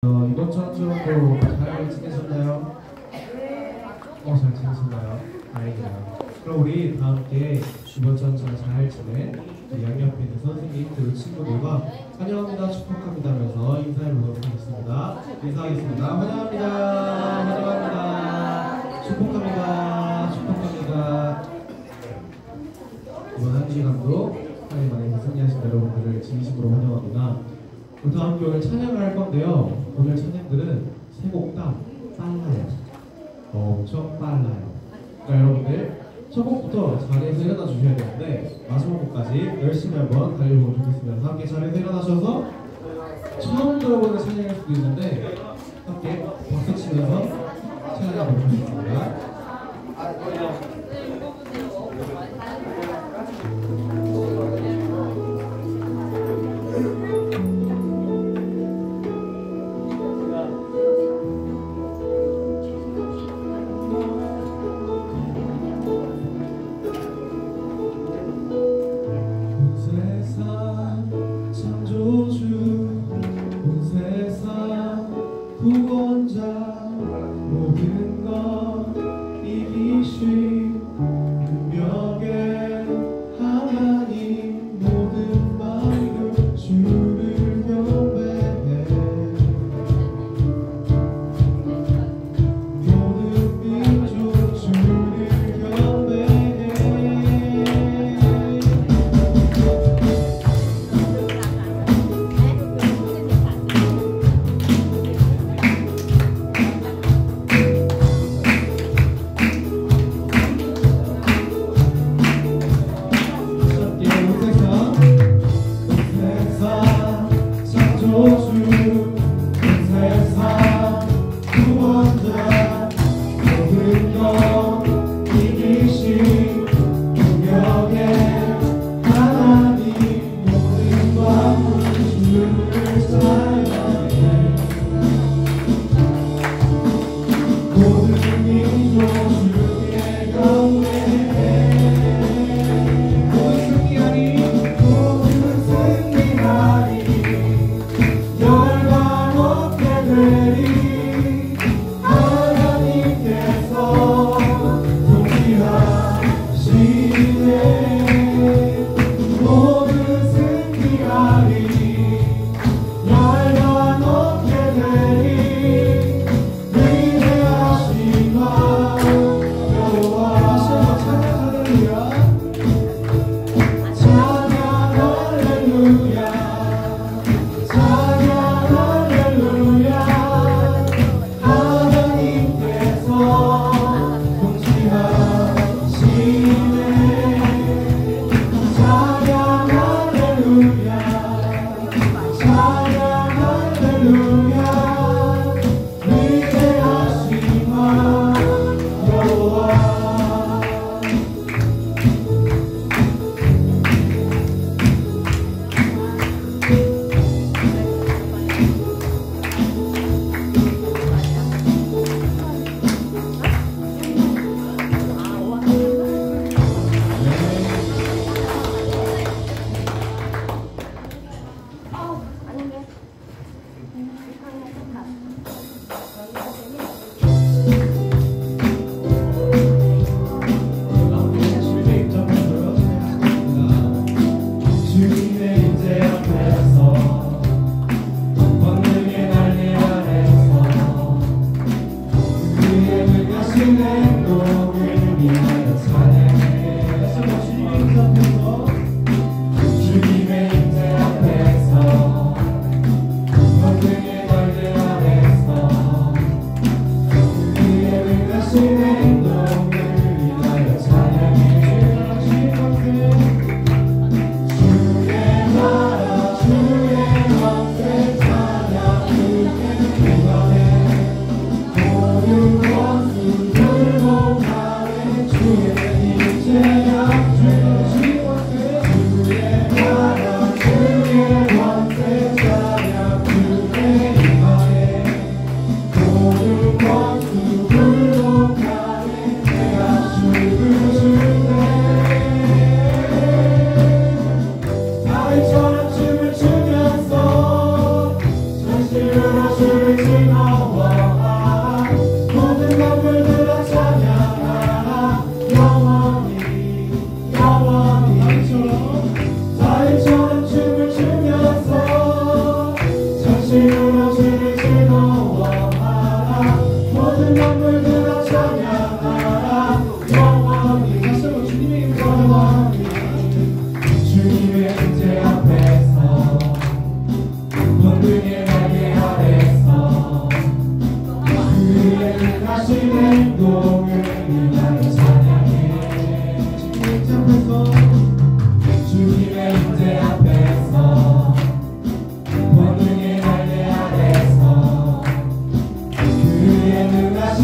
이번 주 한 주도 잘 지내셨나요? 잘 지내셨나요? 다행이네요. 그럼 우리 다 함께 이번 주 한 주 잘 지낸 양옆에 있는 선생님 그리고 친구들과 환영합니다, 축복합니다 하면서 인사해 보도록 하겠습니다. 인사하겠습니다. 환영합니다. 환영합니다. 축복합니다. 축복합니다. 이번 한 시간도 하나님 안에 승리하신 여러분들을 진심으로 환영합니다. 다 함께 오늘 찬양을 할 건데요. 오늘 찬양들은 세 곡 다 빨라요. 엄청 빨라요. 그러니까 여러분들 첫 곡부터 자리에서 일어나 주셔야 되는데 마지막 곡까지 열심히 한번 달려보면 좋겠습니다. 함께 자리에서 일어나셔서 처음 들어보는 찬양일 수도 있는데 함께 박수 치면서 찬양해 보겠습니다. 구원자 모든 것 이기신 능력의 하나님 모든 마음으로 주를 경배해 모든 민족 주를 경배해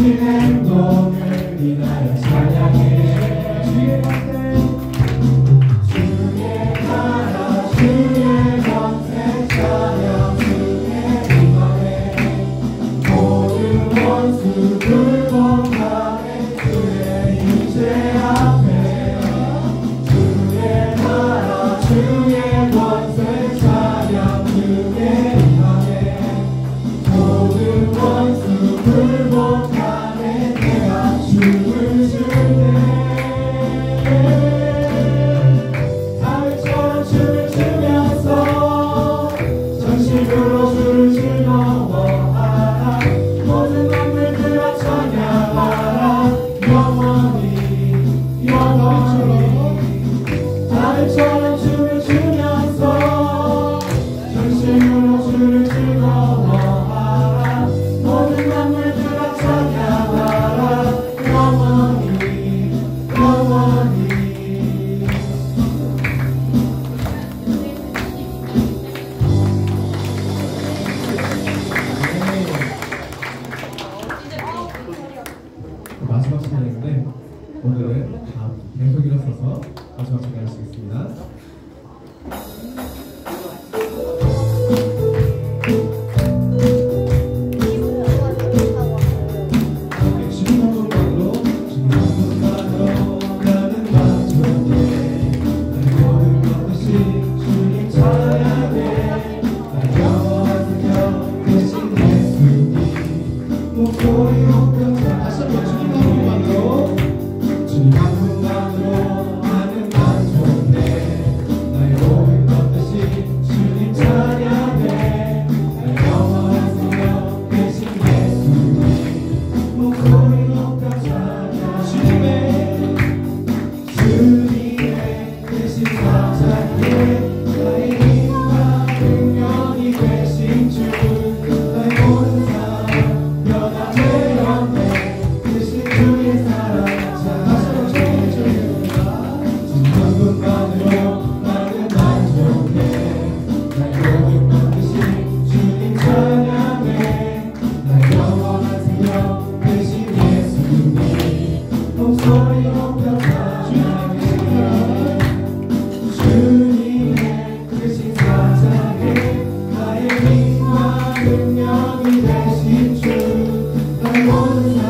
모든 행동을 인하여 찬양해. 주의 권세, 주의 나라, 주의 권세 찬양, 주의 임하네. 모든 원수 불복하네. 주의 임재 앞에 주의 나라, 주의 권세 찬양, 주의 임하네. 모든 원수 불복하네. 내가 춤을 출때 다윗처럼 춤을 추면서 전심으로 주를 즐거워하라. 모든 만물들아 찬양하라. 영원히 영원히 다윗처럼 춤을 추면서 전심으로 주를 즐거워하라. 모든 만물들아 찬양하라. 영원히 영원히. 마지막 시간인데 오늘은 다 계속 일어서서 마지막 시간 하시겠습니다. 주님 한 분만으로, 주님 한 분만으로 나는 만족해. 나의 모든 것이 주님 찬양해. 나의 영원한 생명 되신 예수님 목소리로 펴자. 다시 한번 주님 한 분만으로, 주님 한 분만으로 나는 만족해. 나의 모든 것이 주님 찬양해. 나의 영원한 생명 되신 예수님 목소리로 펴자. 주님의 대신 찬양해. 나의 힘과 능력이 되신 주, 나의 모든 삶 변화되었네. 대신 주의 사랑 찬양해. 주님 한 분만으로 나는 만족해. 나의 모든 것이 주님 찬양해. 나의 영원한 생명 되신 예수님 목소리 높여자. 주님의 크신 사랑에 나의 힘과 능력이 되신 주, 나의 모든 삶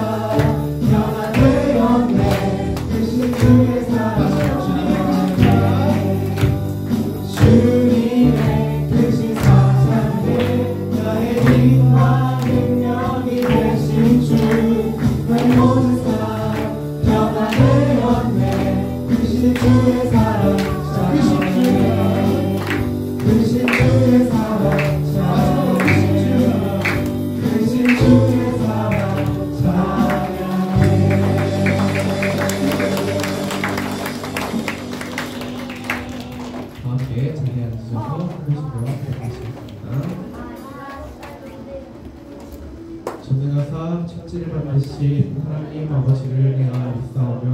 변화되었네. 크신 주의 사랑 찬양해. 주님의 크신 사랑에 나의 힘과 능력이 되신 주, 나의 모든 삶 변화되었네. 크신 주의 사랑 찬양해. 크신 주의 사랑 찬양해. 크신 주의 사랑 찬양해. 함께 자리에 앉으셔서 보시도록 하겠습니다. 전능하사 천지를 만드신 하나님 아버지를 내가 믿사오며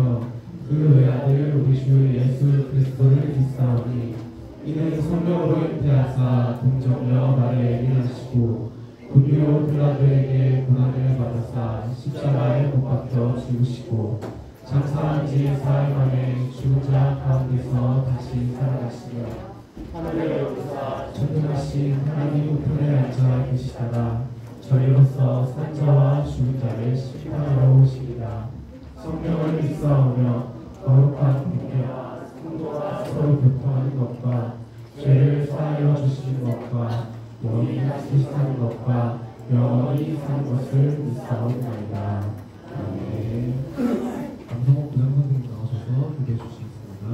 그 외아들 우리 주 예수 그리스도를 믿사오니 이는 성령으로 잉태하사 동정녀 마리아에게 나시고 군유로 빌라도에게 고난을 받으사 십자가에 못 박혀 죽으시고 장사한 지 사흘 만에 죽은 자 가운데서 다시 살아나시며 하늘에 오르사 전능하신 하나님 우편에 앉아 계시다가 저희로서 산자와 죽은 자를 심판하러 오시리라. 성령을 믿사오며 거룩한 공회와 성도가 서로 교통하는 것과 죄를 사하여 주시는 것과 영원히 다시 사는 것과 영원히 사는 것을 믿사옵나이다. 아멘. 남성호 부장 선생님 나오셔서 기도해 주시겠습니다.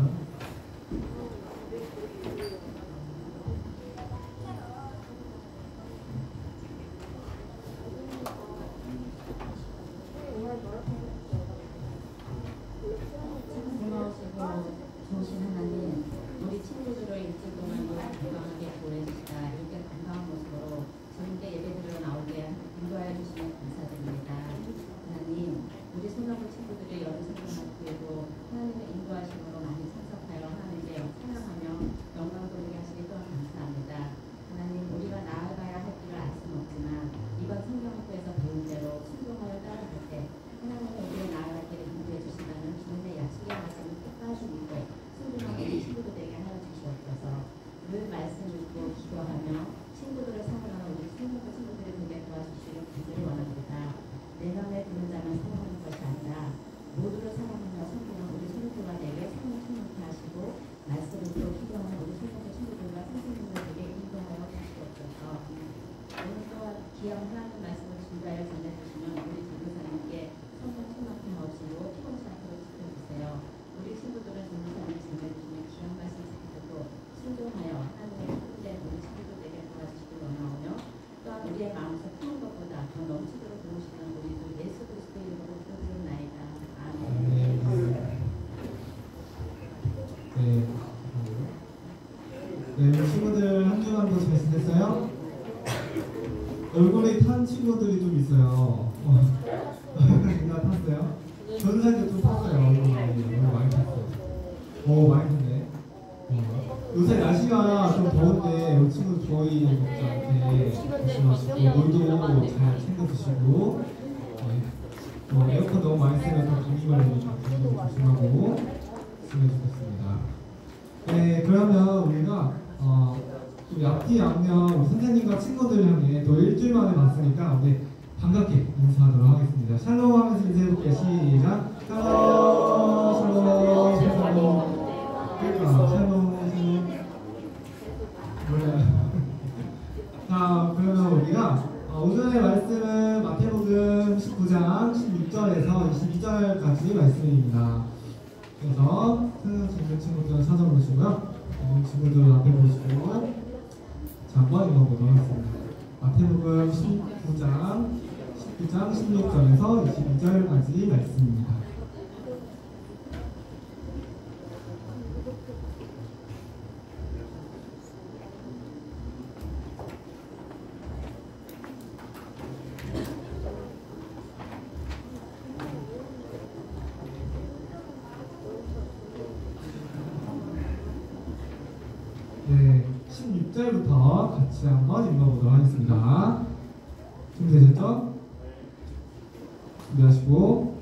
고마우시고 좋으신 하나님, 우리 친구들을 일주일 동안 건강하게 보내주시다 이렇게 건강한 모습으로 주님께 예배드리러 나오게 인도하여 주시면 감사드립니다. 하나님, 우리 손나무 친구들의 연습을 맡기고 하나님의 인도하심으로 하나님 말씀을 준비하여 전해주시면 우리 전도사님께 성령 충만함 없이도 피곤치 않도록 지켜주세요. 우리 친구들은 전도사님 전해주시면 귀한 말씀 듣고 순종하여 하나님의 뜻에 우리 친구들에게 도와주시길 원하오며 또한 우리의 마음에서 푸는 것보다 더 넘치도록 도우시는 우리 주 예수 그리스도의 이름으로 기도드리옵나이다. 아멘. 네, 우리 친구들 한 주간도 잘 지냈어요? 얼굴에 탄 친구들이 좀 있어요. 누가 탔어요? 전사님도 좀 탔어요. 얼굴이 많이 탔어요. 많이 탔네. 요새 날씨가 좀 더운데 우리 친구들 더위 먹지 않게 조심하시고 물도 잘 챙겨 드시고 에어컨 너무 많이 쓰면 감기 걸리니까 조심하고 있으면 좋겠습니다. 네, 그러면 우리가 또 앞뒤 앞면 우리 선생님과 친구들 향해 또 일주일 만에 봤으니까 우리 반갑게 인사하도록 하겠습니다. 샬롬 하면서 인사해볼게요. 시작. 샬롬, 샬롬, 샬롬. 그러니까 샬롬, 샬롬. 자, 그러면 우리가 오늘의 말씀은 마태복음 19장 16절에서 22절까지 말씀입니다. 그래서 친구들은 찾아보시고요. 친구들 앞에 보시고 한번 읽어보도록 하겠습니다. 마태복음 19장 16절에서 22절까지 말씀입니다. 네, 16절부터 같이 한번 읽어보도록 하겠습니다. 준비되셨죠? 준비하시고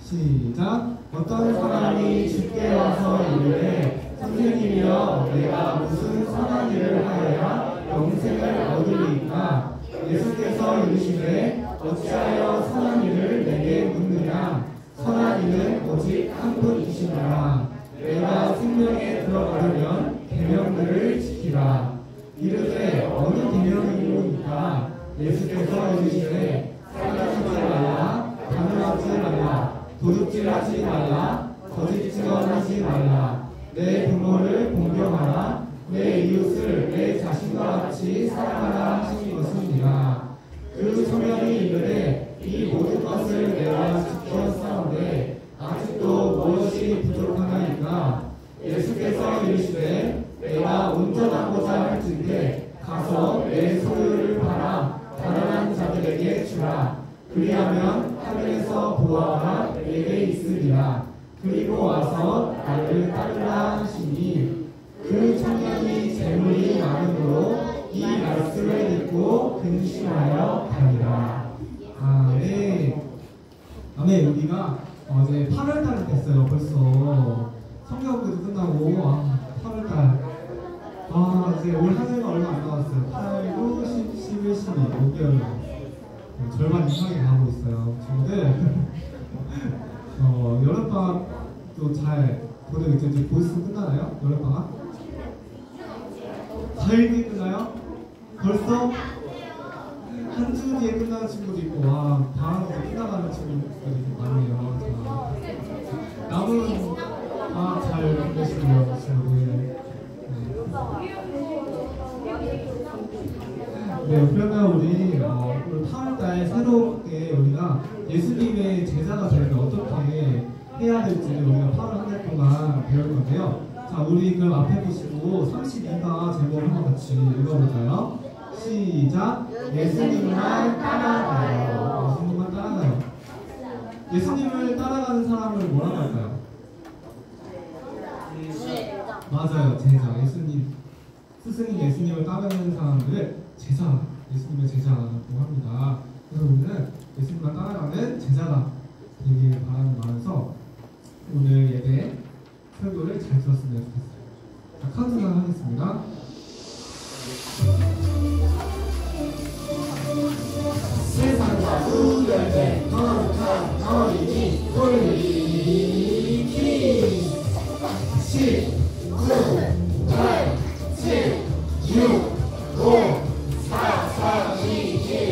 시작. 어떤 사람이 주께 와서 이르되 선생님이여 내가 무슨 선한 일을 하여야 영생을 얻으리이까? 예수께서 이르시되 어찌하여 선한 일을 내게 묻느냐? 선한 일은 오직 한 분이시니라. 내가 생명에 들어가려면 계명들을 지키라. 이르되 어느 계명이니까? 예수께서 이르시되 살인하지 말라, 간음하지 말라, 도둑질하지 말라, 거짓 증언하지 말라, 내 부모를 공경하라, 내 이웃을 내 자신과 같이 사랑하라 하신 것입니다. 그 청년이 이르되 이 모든 것을 내가 지켰사온데 아직도 무엇이 부족하나이까? 예수께서 이르시되 내가 온전하고자 할진대 가서 내 소유를 팔아 가난한 자들에게 주라. 그리하면 하늘에서 보화가 내게 있으리라. 그리고 와서 나를 따르라 하시니 그 청년이 재물이 많으므로 이 말씀을 듣고 근심하여 가니라. 아멘. 아멘. 우리가 어제 8월달이 됐어요. 벌써 성경학교도 끝나고 8월달. 이제 올 한 해가 얼마 안 남았어요. 8, 9, 10, 11, 12 5개월 절반 이상이 가고 있어요. 친구들 여름방학도 잘 보내고 이제 곧 있으면 끝나나요? 여름방학? 4일 뒤에 끝나요? 벌써? 한 주 뒤에 끝나는 친구도 있고 방학이 끝나가는 친구들이 많네요. 남은 잘 보내시고요, 친구들. 네, 그러면 우리 8월달 새롭게 우리가 예수님의 제자가 되려면 어떻게 해야 될지 우리가 8월 한 달 동안 배울 건데요. 자, 우리 그럼 앞에 보시고 32가 제목을 한번 같이 읽어볼까요? 시작. 예수님만 따라가요. 예수님만 따라가요. 예수님을 따라가는 사람을 뭐라고 할까요? 맞아요, 제자. 스승님 예수님을 따르는 사람들을 제자, 예수님의 제자라고 합니다. 그래서 우리는 예수님만 따라가는 제자가 되길 바라는 마음에서 오늘 예배 설교를 잘 들었으면 좋겠어요. 자, 카운트다운 하겠습니다. 세상과 우열의 거룩한 어린이 돌리기 10, 9, 8, 7, 6, 5, 4, 3, 2, 1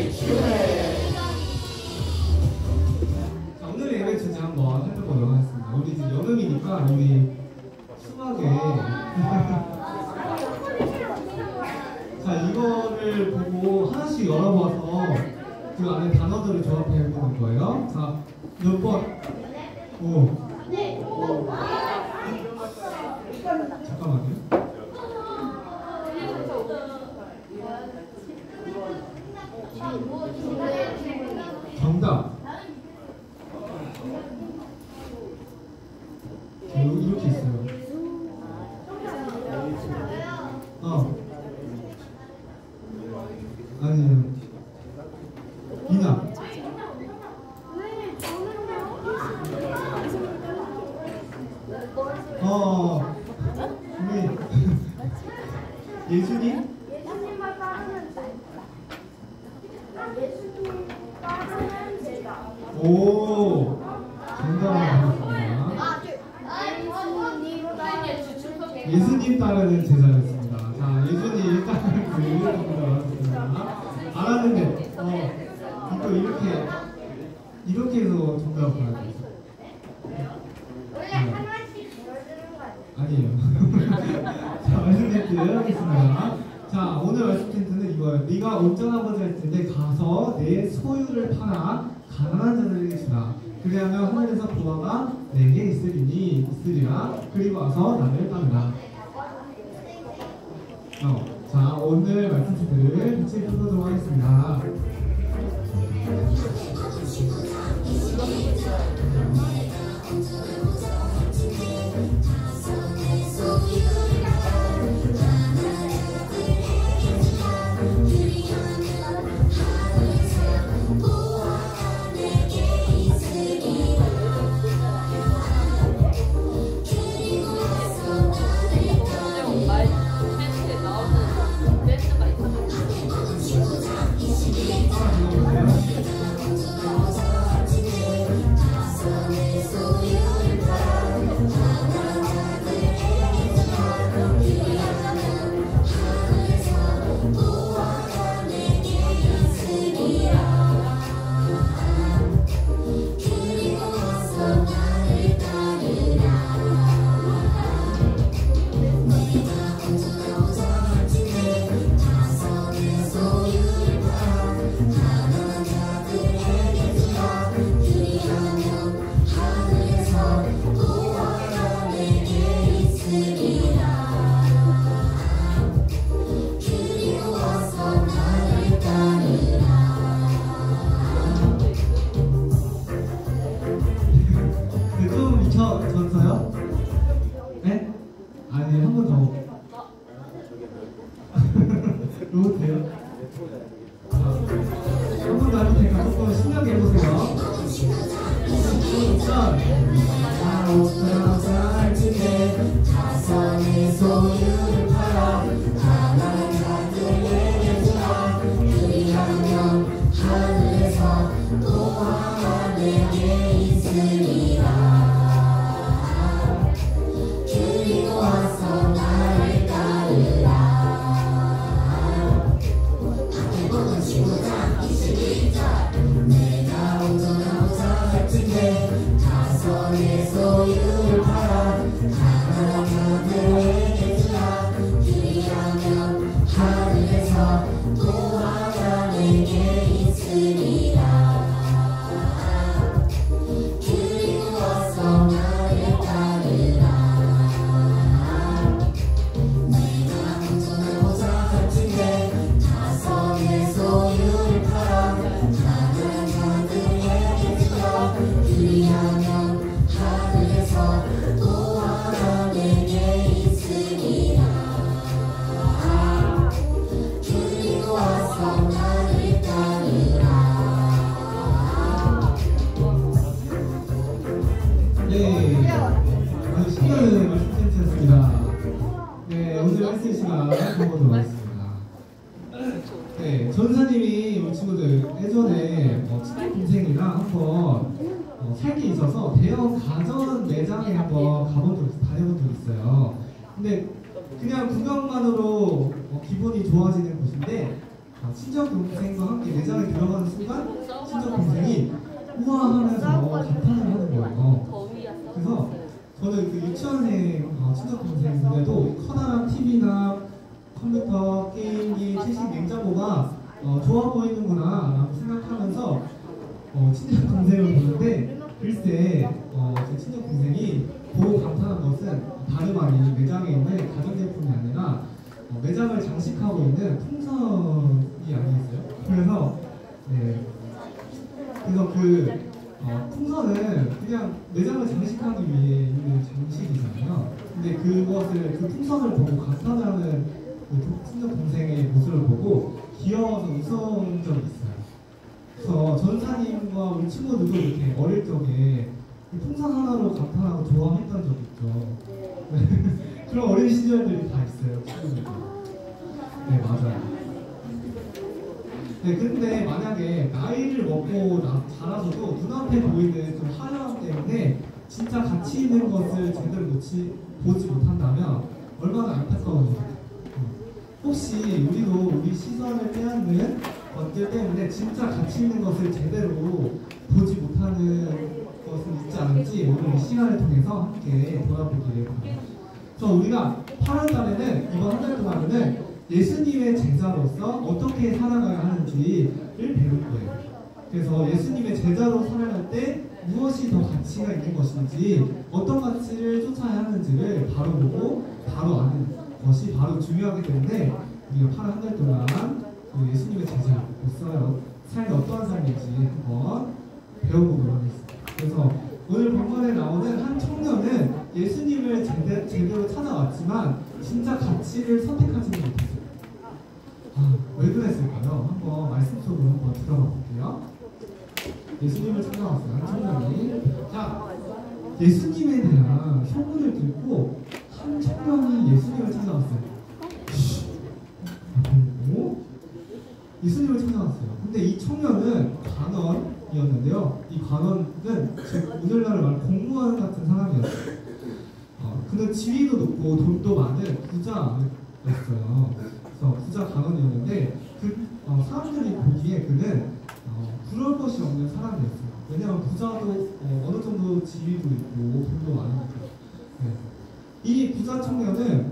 그 안에 단어들을 조합해 보는 거예요. 자, 몇 번? 오. 잠깐만요. 정답. 이렇게 있어요. 아니요. 이나. 우리 예수님? 예수님을 따르는 날. 예수님 따르는 제자. 오, 정답을 받았습니다. 예수님 따르는 제자였습니다. 자, 예수님 따르는 제자였습니다. 알았는데, 이거 이렇게 해서 정답을 받았어요. 원래 하나씩 보여주는 거 아니에요? 아니에요. 자, 말씀 텐트 하겠습니다. 자, 오늘 말씀 텐트는 이거예요. 네가 온전한 아버지 할 텐데 가서 내 소유를 팔아 가난한 자들에게 주라. 그리하면 하늘에서 보화가 내게 있으리라. 그리고 와서 나를 따르라. 자, 오늘 말씀 텐트를 같이 풀어보도록 하겠습니다. 졌어요? 네? 아니, 한 번 더. 로봇 돼요? 한 번 더 하면 되니까 조금 신나게 해보세요. 살 텐데 가서 내 소유를 팔아 가난한 자들에게 주라. 그리하면 하늘에서 보화가 내게 있으리라. 그리고 와서 나를 따르라. 앞에 친구자 22절 내가 온전한 자 같은데 가서 내 소유를 팔아 가난한 자들에게 주라. 그리하면 하늘에서 보화가 내게 있으리라. 그리고 와서 나를 따르라. 내가 온전한 자 같은데 가서 내 소유를 팔아 가난한 자들에게 주라. 그리하면 하늘에서 보화가 내게 있으리라. 그리고 와서 나를 따르라. 네, 아주 신나는 말씀 텐트였습니다. 네, 오늘 말씀 시간 해보도록 하겠습니다. 네, 전사님이 우리 친구들 예전에 친한 동생이랑 한번 살 게 있어서 대형 가전 매장에 한번 다녀본 적이 있어요. 근데 그냥 구경만으로 기분이 좋아지는 곳인데 친정 동생과 함께 매장에 들어가는 순간 친정 동생이 우와 하면서 감탄을 하는 거예요. 그래서 저는 그 유치원생 친정 동생인데도 커다란 TV나 컴퓨터, 게임기, 최신 냉장고가 좋아 보이는구나 라고 생각하면서 친정 동생을 보는데 글쎄 제 친정 동생이 보고 감탄한 것은 다름 아닌 매장에 있는 가전제품이 아니라 매장을 장식하고 있는 풍선이 아니겠어요? 그래서 그 풍선은 그냥 매장을 장식하기 위해 있는 장식이잖아요. 근데 그 풍선을 보고 감탄하는 그 친정 동생의 모습을 보고 귀여워서 웃어온 적이 있어요. 그래서 전사님과 우리 친구들도 이렇게 어릴 적에 그 풍선 하나로 감탄하고 좋아했던 적이 있죠. 그런 어린 시절들이 다 있어요, 친구들도. 네, 맞아요. 네, 근데 만약에 나이를 먹고 자라서도 눈앞에 보이는 좀 화려함 때문에 진짜 가치 있는 것을 제대로 보지 못한다면 얼마나 안타까운지. 혹시 우리도 우리 시선을 빼앗는 것들 때문에 진짜 가치 있는 것을 제대로 보지 못하는 것은 있지 않은지 오늘 이 시간을 통해서 함께 돌아보기를 바랍니다. 그래서 우리가 8월달에는 이번 한 달 동안에는 예수님의 제자로서 어떻게 살아가야 하는지를 배울 거예요. 그래서 예수님의 제자로 살아갈 때 무엇이 더 가치가 있는 것인지 어떤 가치를 쫓아야 하는지를 바로 보고 바로 아는 것이 바로 중요하기 때문에 우리가 8월 한 달 동안 그 예수님의 제자로서 삶이 어떠한 삶인지 한번 배워보도록 하겠습니다. 그래서 오늘 본문에 나오는 한 청년은 예수님을 제대로 찾아왔지만 진짜 가치를 선택하지는 못했어요. 왜 그랬을까요? 한번 말씀 속으로 한번 들어가 볼게요. 예수님을 찾아왔어요. 한 청년이. 자, 예수님에 대한 소문을 듣고 한 청년이 예수님을 찾아왔어요. 그리고 예수님을 찾아왔어요. 근데 이 청년은 관원이었는데요. 이 관원은 오늘날로 말하면 공무원 같은 사람이었어요. 그는 지위도 높고 돈도 많은 부자였어요. 그래서 부자 관원이었는데 사람들이 보기에 그는 부러울 것이 없는 사람이었어요. 왜냐하면 부자도 어느 정도 지위도 있고 돈도 많으니까. 이 부자 청년은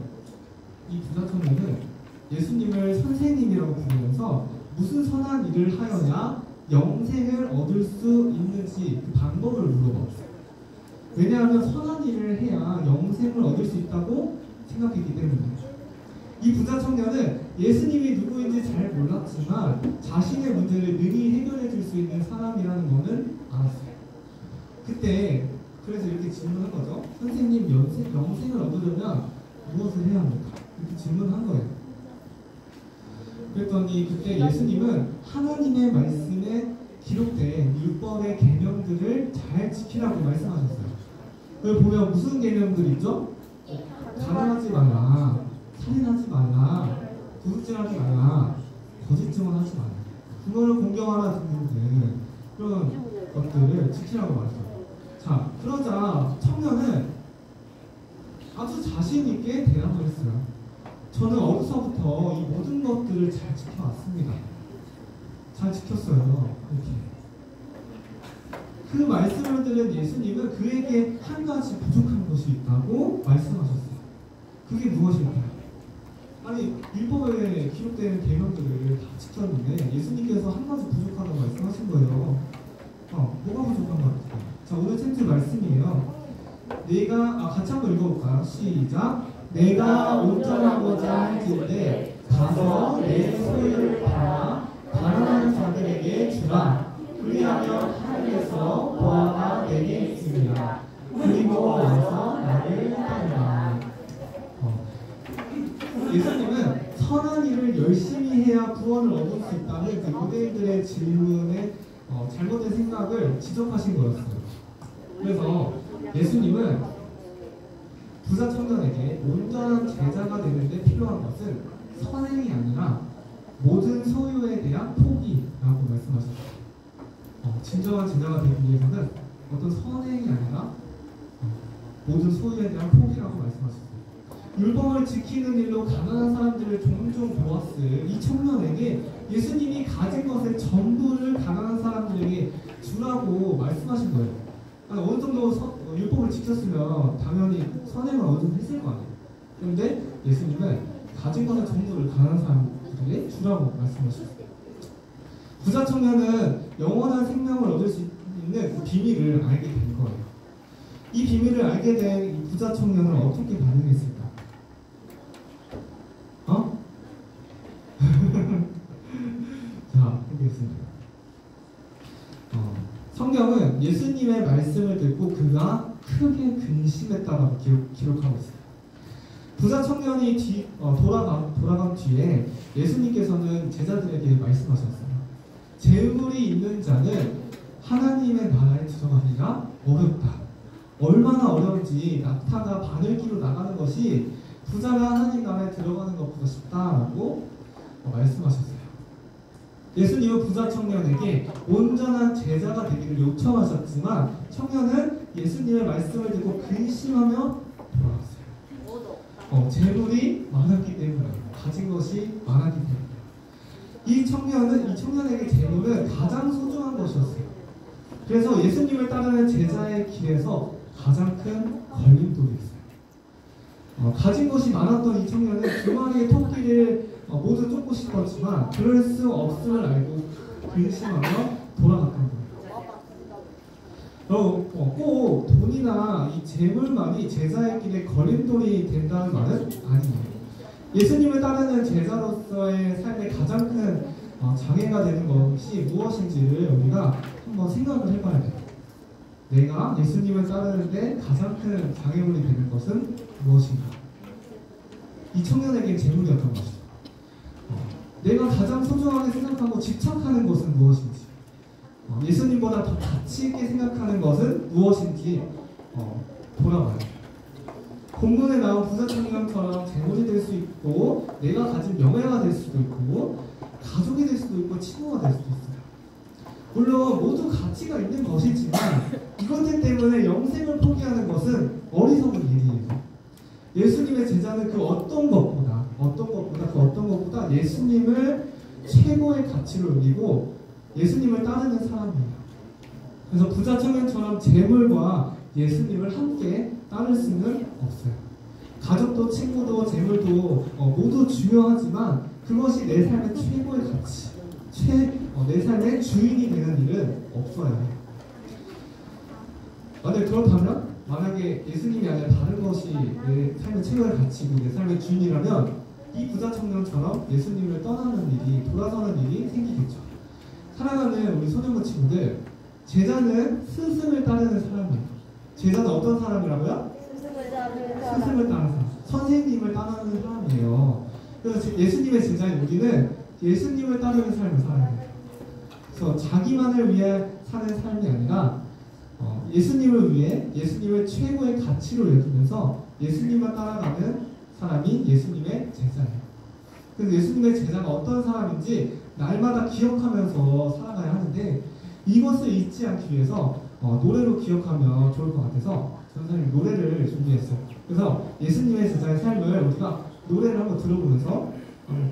예수님을 선생님이라고 부르면서 무슨 선한 일을 하여야 영생을 얻을 수 있는지 그 방법을 물어봤어요. 왜냐하면 선한 일을 해야 영생을 얻을 수 있다고 생각했기 때문이에요. 이 부자 청년은 예수님이 누구인지 잘 몰랐지만 자신의 문제를 능히 해결해 줄 수 있는 사람이라는 것은 알았어요. 그때 그래서 이렇게 질문한 거죠. 선생님, 영생을 얻으려면 무엇을 해야 합니까? 이렇게 질문한 거예요. 그랬더니 그때 예수님은 하나님의 말씀에 기록된 율법의 계명들을 잘 지키라고 말씀하셨어요. 여기 보면 무슨 계명들이 있죠? 가난하지 말라, 살인하지 말라, 도둑질하지 말라, 거짓 증언하지 말라. 그거를 공경하라 등등 그런 것들을 지키라고 말했어요. 자, 그러자 청년은 아주 자신 있게 대답을 했어요. 저는 어려서부터 이 모든 것들을 잘 지켜왔습니다. 잘 지켰어요. 이렇게. 그 말씀을 들은 예수님은 그에게 한 가지 부족한 것이 있다고 말씀하셨어요. 그게 무엇일까요? 아니, 율법에 기록된 계명들을 다 지켰는데 예수님께서 한 가지 부족하다고 말씀하신 거예요. 뭐가 부족한 것 같아요? 자, 오늘 챕터 말씀이에요. 같이 한번 읽어볼까요? 시작. 내가 온전하고자 할진대 가서 내 소유를 팔아 가난한 자들에게 주라. 그리하면 하늘에서 보화가 내게 있으리라. 그리고 와서 나를 따르라. 예수님은 선한 일을 열심히 해야 구원을 얻을 수 있다는 그 유대인들의 질문에 잘못된 생각을 지적하신 거였어요. 그래서 예수님은 부자 청년에게 온전한 제자가 되는데 필요한 것은 선행이 아니라 모든 소유에 대한 포기라고 말씀하셨어요. 진정한 제자가 되기 위해서는 어떤 선행이 아니라 모든 소유에 대한 포기라고 말씀하셨어요. 율법을 지키는 일로 가난한 사람들을 종종 보았을 이 청년에게 예수님이 가진 것의 전부를 가난한 사람들에게 주라고 말씀하신 거예요. 어느 정도 율법을 지켰으면 당연히 선행을 어느 정도 했을 거 아니에요. 그런데 예수님은 가진 것의 전부를 가난한 사람들에게 주라고 말씀하셨어요. 부자 청년은 영원한 생명을 얻을 수 있는 그 비밀을 알게 된 거예요. 이 비밀을 알게 된 이 부자 청년은 어떻게 반응했을까? 자, 해보겠습니다. 성경은 예수님의 말씀을 듣고 그가 크게 근심했다고 기록하고 있어요. 부자 청년이 돌아간 뒤에 예수님께서는 제자들에게 말씀하셨어요. 재물이 있는 자는 하나님의 나라에 들어가기가 어렵다. 얼마나 어려운지 낙타가 바늘기로 나가는 것이 부자가 하나님 나라에 들어가는 것보다 쉽다라고 말씀하셨어요. 예수님은 부자 청년에게 온전한 제자가 되기를 요청하셨지만 청년은 예수님의 말씀을 듣고 근심하며 돌아갔어요. 재물이 많았기 때문에, 가진 것이 많았기 때문에. 이 청년에게 재물은 가장 소중한 것이었어요. 그래서 예수님을 따르는 제자의 길에서 가장 큰 걸림돌이 있어요. 가진 것이 많았던 이 청년은 두 마리의 토끼를 모두 쫓고 싶었지만 그럴 수 없음을 알고 근심하며 돌아갔던 거예요. 꼭 돈이나 이 재물만이 제자의 길에 걸림돌이 된다는 말은 아니에요. 예수님을 따르는 제자로서의 삶의 가장 큰 장애가 되는 것이 무엇인지를 우리가 한번 생각을 해봐야 돼요. 내가 예수님을 따르는데 가장 큰 장애물이 되는 것은 무엇인가? 이 청년에게 재물이었던 것이죠. 내가 가장 소중하게 생각하고 집착하는 것은 무엇인지, 예수님보다 더 가치 있게 생각하는 것은 무엇인지 돌아봐요. 본문에 나온 부자 청년처럼 재물이 될 수 있고 내가 가진 명예가 될 수도 있고 가족이 될 수도 있고 친구가 될 수도 있어요. 물론 모두 가치가 있는 것이지만 이것들 때문에 영생을 포기하는 것은 어리석은 일이에요. 예수님의 제자는 그 어떤 것보다 예수님을 최고의 가치로 여기고 예수님을 따르는 사람이에요. 그래서 부자 청년처럼 재물과 예수님을 함께 따를 수는 없어요. 가족도 친구도 재물도 모두 중요하지만 그것이 내 삶의 최고의 가치, 내 삶의 주인이 되는 일은 없어요. 그렇다면 만약에 예수님이 아니라 다른 것이 내 삶의 최고의 가치고 내 삶의 주인이라면 이 부자 청년처럼 예수님을 떠나는 일이, 돌아서는 일이 생기겠죠. 사랑하는 우리 소년부 친구들, 제자는 스승을 따르는 사람이에요. 제자는 어떤 사람이라고요? 스승을 따르는 사람, 선생님을 따르는 사람이에요. 그래서 예수님의 제자인 우리는 예수님을 따르는 삶을 살아야 돼요. 그래서 자기만을 위해 사는 삶이 아니라 예수님을 위해 예수님을 최고의 가치로 여기면서 예수님만 따라가는 사람이 예수님의 제자예요. 그래서 예수님의 제자가 어떤 사람인지 날마다 기억하면서 살아가야 하는데 이것을 잊지 않기 위해서 노래로 기억하면 좋을 것 같아서 선생님 노래를 준비했어요. 그래서 예수님의 제자의 삶을 우리가 노래를 한번 들어보면서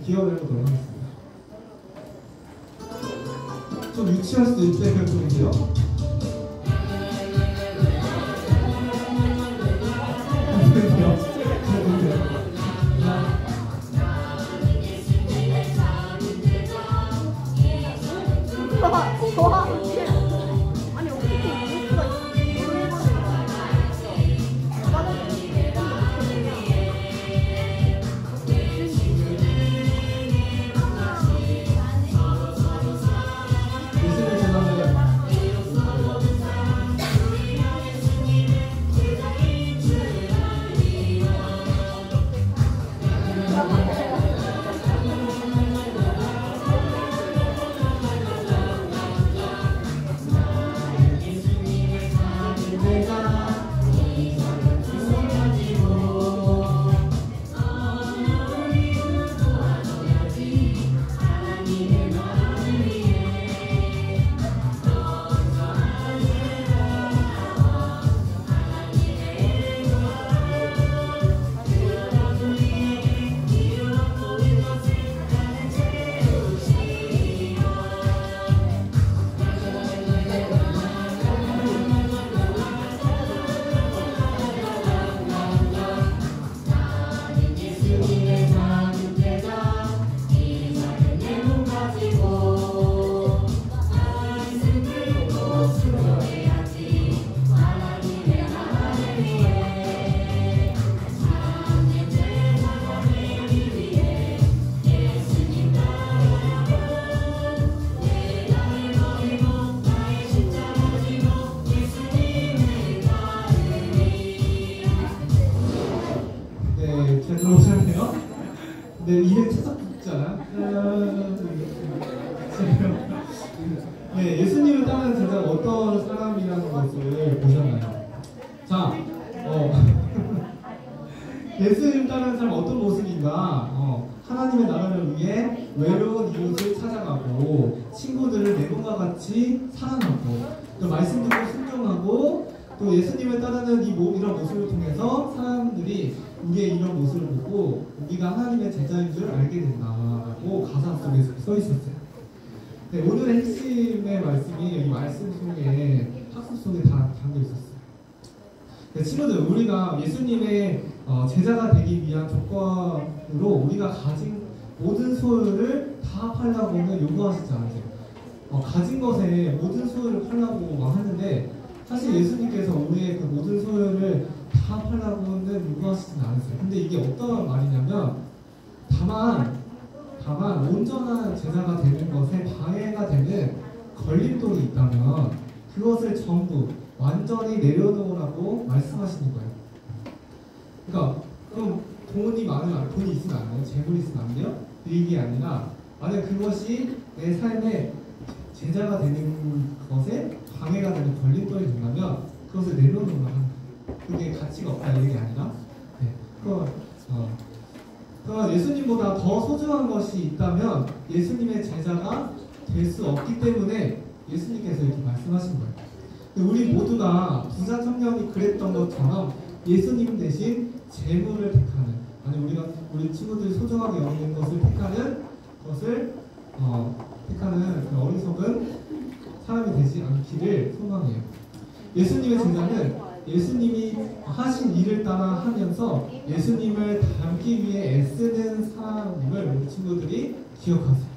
기억을 해보도록 하겠습니다. 좀 유치할 수도 있대 그런 소리인데요. 아니 어떻게 이럴 수가 따르는 제자가 어떤 사람이라는 것을 보셨나요? 자, 예수님 따르는 사람 어떤 모습인가? 하나님의 나라를 위해 외로운 이웃을 찾아가고 친구들을 내 몸과 같이 사랑하고 또 말씀 듣고 순종하고 또 예수님을 따르는 이런 모습을 통해서 사람들이 우리의 이런 모습을 보고 우리가 하나님의 제자인 줄 알게 된다고 가사 속에 써 있었어요. 네, 오늘의 핵심의 말씀이 이 말씀 속에 학습 속에 다 담겨 있었어요. 네, 친구들, 우리가 예수님의 제자가 되기 위한 조건으로 우리가 가진 모든 소유를 다 팔라고는 요구하시지 않으세요. 가진 것에 모든 소유를 팔라고 막 하는데 사실 예수님께서 우리의 그 모든 소유를 다 팔라고는 요구하시진 않으세요. 근데 이게 어떤 말이냐면 다만 온전한 제자가 되는 것에 방해가 되는 걸림돌이 있다면 그것을 전부 완전히 내려놓으라고 말씀하시는 거예요. 그러니까 그럼 돈이 많으면 돈이 있으면 안 돼요? 재물이 있으면 안 돼요? 이게 아니라 만약 그것이 내 삶의 제자가 되는 것에 방해가 되는 걸림돌이 된다면 그것을 내려놓으라고 하는 거예요. 그게 가치가 없다 이게 아니라 그러니까 예수님보다 더 소중한 것이 있다면 예수님의 제자가 될 수 없기 때문에 예수님께서 이렇게 말씀하신 거예요. 우리 모두가 부자 청년이 그랬던 것처럼 예수님 대신 재물을 택하는, 아니 우리 친구들이 소중하게 여기는 것을 택하는 그 어리석은 사람이 되지 않기를 소망해요. 예수님의 제자는 예수님이 하신 일을 따라 하면서 예수님을 닮기 위해 애쓰는 사람임을 우리 친구들이 기억하세요.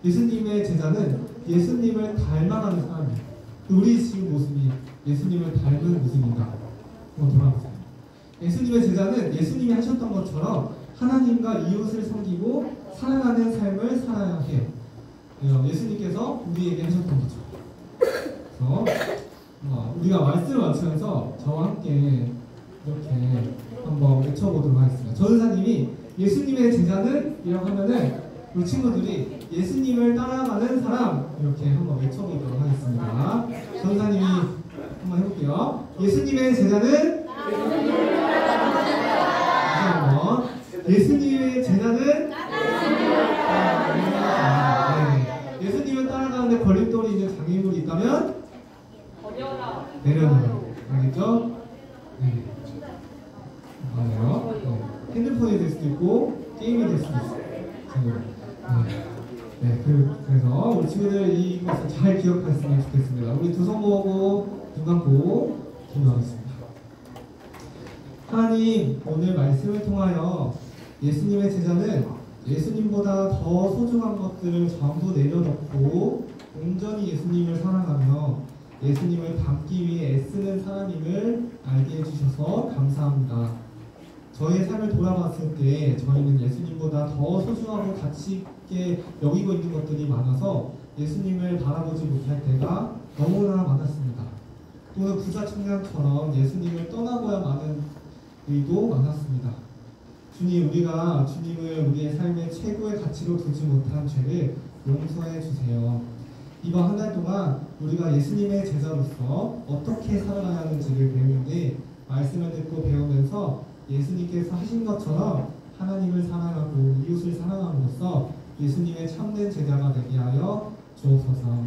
예수님의 제자는 예수님을 닮아가는 사람이에요. 우리 지금 모습이 예수님을 닮은 모습인가? 한번 돌아보세요. 예수님의 제자는 예수님이 하셨던 것처럼 하나님과 이웃을 섬기고 사랑하는 삶을 살아야 해요. 예수님께서 우리에게 하셨던 거죠. 그래서 우리가 말씀을 맞추면서 저와 함께 이렇게 한번 외쳐보도록 하겠습니다. 전사님이 예수님의 제자는 이라고 하면은 우리 친구들이 예수님을 따라가는 사람 이렇게 한번 외쳐보도록 하겠습니다. 전사님이 한번 해볼게요. 예수님의 제자는 다시 한번 예수님의 제자는 네. 예수님을 따라가는데 걸림돌이 있는 장애물이 있다면 내려놔요. 알겠죠? 네. 맞아요. 네. 핸드폰이 될 수도 있고 게임이 될 수도 있어요. 네, 그래서 우리 친구들 이것을 잘 기억했으면 좋겠습니다. 우리 두 손 모으고 눈 감고 기도하겠습니다. 하나님, 오늘 말씀을 통하여 예수님의 제자는 예수님보다 더 소중한 것들을 전부 내려놓고 온전히 예수님을 사랑하며 예수님을 닮기 위해 애쓰는 사람임을 알게 해주셔서 감사합니다. 저희의 삶을 돌아봤을 때 저희는 예수님보다 더 소중하고 가치 있게 여기고 있는 것들이 많아서 예수님을 바라보지 못할 때가 너무나 많았습니다. 또는 부자 청년처럼 예수님을 떠나고야 마는 일도 많았습니다. 주님, 우리가 주님을 우리의 삶의 최고의 가치로 두지 못한 죄를 용서해 주세요. 이번 한 달 동안 우리가 예수님의 제자로서 어떻게 살아가야 하는지를 배우는데 말씀을 듣고 배우면서 예수님께서 하신 것처럼 하나님을 사랑하고 이웃을 사랑함으로써 예수님의 참된 제자가 되게 하여 주옵소서.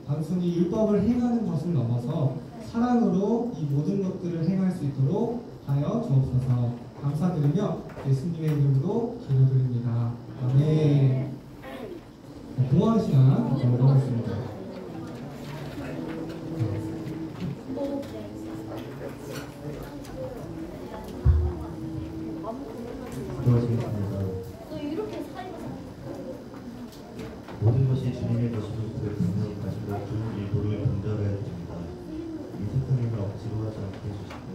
단순히 율법을 행하는 것을 넘어서 사랑으로 이 모든 것들을 행할 수 있도록 하여 주옵소서. 감사드리며 예수님의 이름으로 기도드립니다. 아멘. 공헌 시간 갖도록 하겠습니다. 수고하셨습니다. 모든 것이 주님의 것이고 그의 분명히 가지고 좋은 일도를 분별해야 됩니다. 이 세상을 억지로 하지 않게 해주시고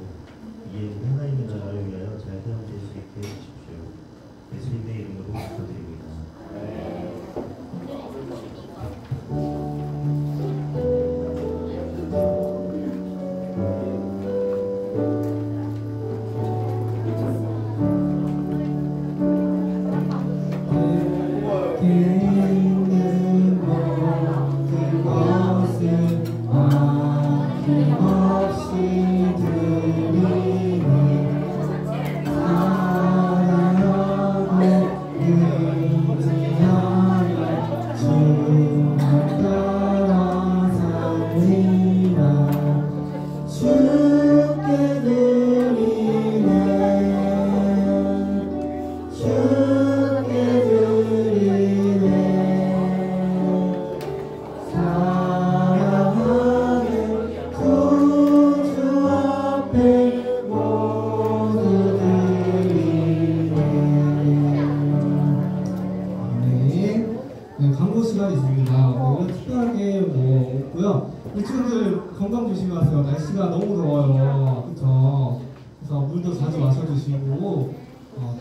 이에 하나님의 나라를 위하여 잘 사용될 수 있게 해주십시오. 예수님의 이름으로 기도드립니다. 아낌없이 드리네 사랑하고 의지하여 주만 따라 삽니다 주께 드리네 주께 드리네 사랑하는 구주 앞에 모두 드리네. 네, 광고 시간이 있습니다. 오늘 특별하게 뭐 없고요. 친구들 건강 조심하세요. 날씨가 너무 더워요. 그렇죠? 그래서 물도 자주 마셔주시고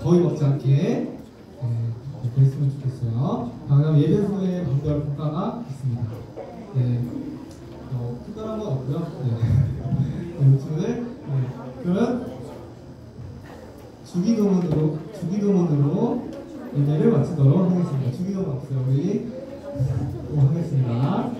더위 먹지 않게 그랬으면 좋겠어요. 다음 예배 후에 방별 평가가 있습니다. 네, 특별한 건 없고요. 네, 친구들 그러면 주기도문으로 예배를 마치도록 하겠습니다. 주기도문 없어요. 우리 하겠습니다.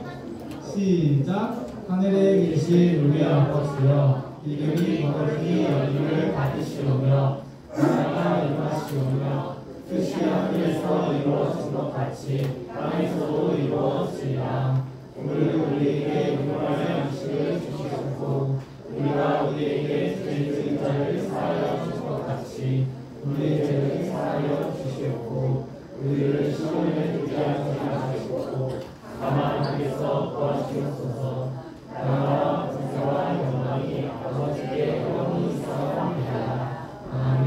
시작. 하늘에 계신 우리 아버지여 이름이 거룩히 여기를 받으시오며 나라가 임하시오며 뜻이 하늘에서 이루어진 것 같이 땅에서도 이루어지리라. 오늘 우리에게 용감한 음식을 주시옵고 우리가 우리에게 죄 지은 자를 사하여 준 것 같이 우리의 죄를 사하여 주시옵고 우리를 시험에 들게 하지 마시옵고 다만 하나님께서 구하시옵소서. 나라와 권세와 영광이 아버지께 영원히 있사옵나이다. 아멘.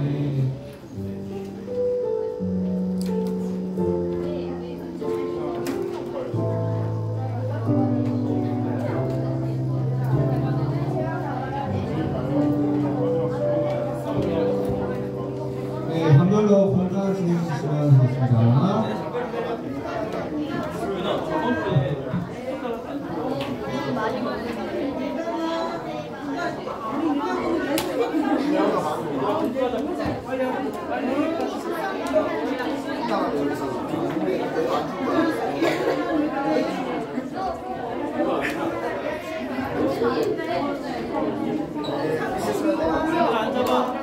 네, 한별로 공간 진행해 주시면 되겠습니다. 앉아봐.